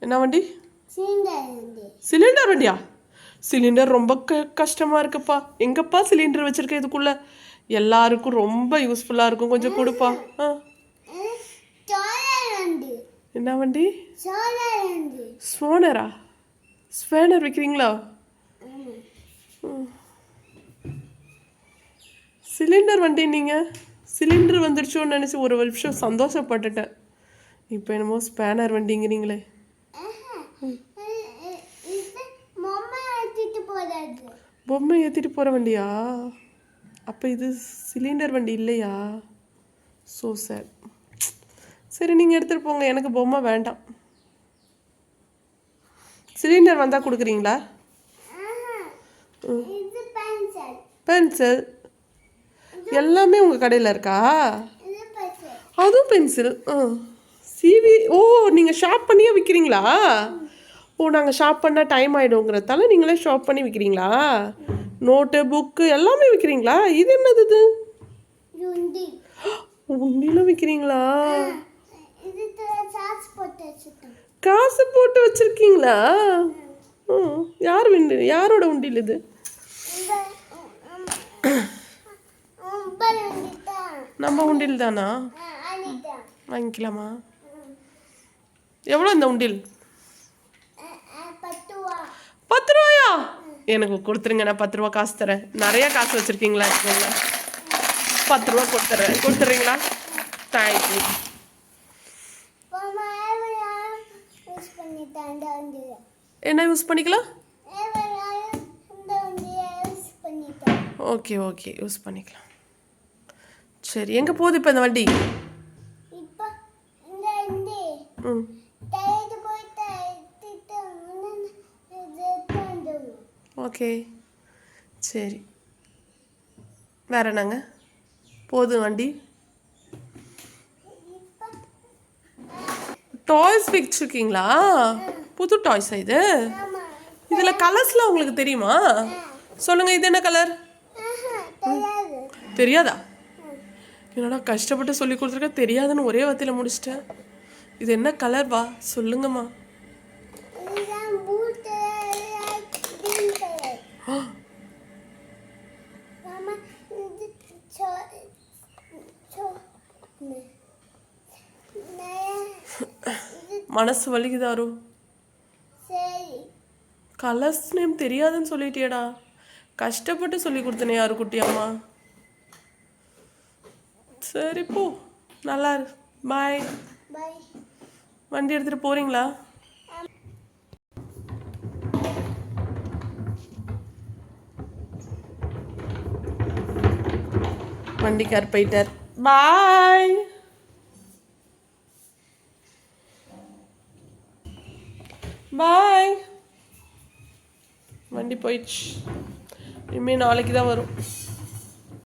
என்ன வண்டி? Cylinder cylinder வண்டியா? சிலிண்டர் ரொம்ப கஷ்டமாக இருக்குப்பா. எங்கப்பா சிலிண்டர் வச்சுருக்க இதுக்குள்ளே? எல்லாருக்கும் ரொம்ப யூஸ்ஃபுல்லாக இருக்கும். கொஞ்சம் கொடுப்பா. என்ன வண்டி? ஸ்வோனரா? ஸ்வேனர் விற்கிறீங்களா? சிலிண்டர் வண்டி. நீங்கள் சிலிண்டர் வந்துடுச்சோன்னு நினச்சி ஒரு வருஷம் சந்தோஷப்பட்டுட்டேன். இப்போ என்னமோ ஸ்பேனர் வண்டிங்கிறீங்களே. பொம்மை ஏற்றிட்டு போகிற வண்டியா? அப்போ இது சிலிண்டர் வண்டி இல்லையா? So sir. சரி, நீங்கள் எடுத்துகிட்டு போங்க. எனக்கு பொம்மை வேண்டாம். சிலிண்டர் வந்தால் கொடுக்குறீங்களா? பென்சில் எல்லாமே உங்கள் கடையில் இருக்கா? அதுவும் பென்சில். சிவி. ஓ, நீங்கள் ஷாப் பண்ணியே விற்கிறீங்களா? ஓ, நாங்கள் ஷாப் பண்ணால் டைம் ஆகிடுங்கிறதால நீங்களே ஷாப் பண்ணி விற்கிறீங்களா? நோட்டு, புக்கு எல்லாமே விற்கிறீங்களா? இது என்னது? இது உண்டிலும் விற்கிறீங்களா? காசு போட்டு வச்சுருக்கீங்களா? யாரோட உண்டில் இது? நம்ம உண்டில் தானா? வாங்கிக்கலாமா? எவ்வளோ இந்த உண்டில்? 10 ரூபாயா? எனக்கு கொடுத்துருங்க. நான் 10 ரூபா காசு தரேன். நிறையா காசு வச்சுருக்கீங்களா? 10 ரூபா கொடுத்துட்றீங்களா? தேங்க்யூ. என்ன யூஸ் பண்ணிக்கலாம்? ஓகே ஓகே, யூஸ் பண்ணிக்கலாம். சரி, எங்கே போகுது இப்போ இந்த வண்டி? ஓகே, சரி. வேற என்னங்க போகுது வண்டி? டாய்ஸ் வச்சுருக்கீங்களா? புது டாய்ஸா இது? இதில் கலர்ஸ்லாம் உங்களுக்கு தெரியுமா? சொல்லுங்கள், இது என்ன கலர்? தெரியாதா? என்னடா கஷ்டப்பட்டு சொல்லி கொடுத்துருக்க, தெரியாதுன்னு ஒரே வார்த்தையில் முடிச்சிட்டேன். இது என்ன கலர் வா? சொல்லுங்கம்மா. மனசு வலிக்குதாரு. கலர்ஸ் நேம் தெரியாதுன்னு சொல்லிட்டியடா. கஷ்டப்பட்டு சொல்லி கொடுத்தனே யாரு குட்டி அம்மா. சரி போ, நல்லா இரு. பாய். வண்டி எடுத்துகிட்டு போகிறீங்களா? வண்டிக்கார் போயிட்டார். பாய். பாய். வண்டி போயிடுச்சு. இனிமேல் நாளைக்கு தான் வரும்.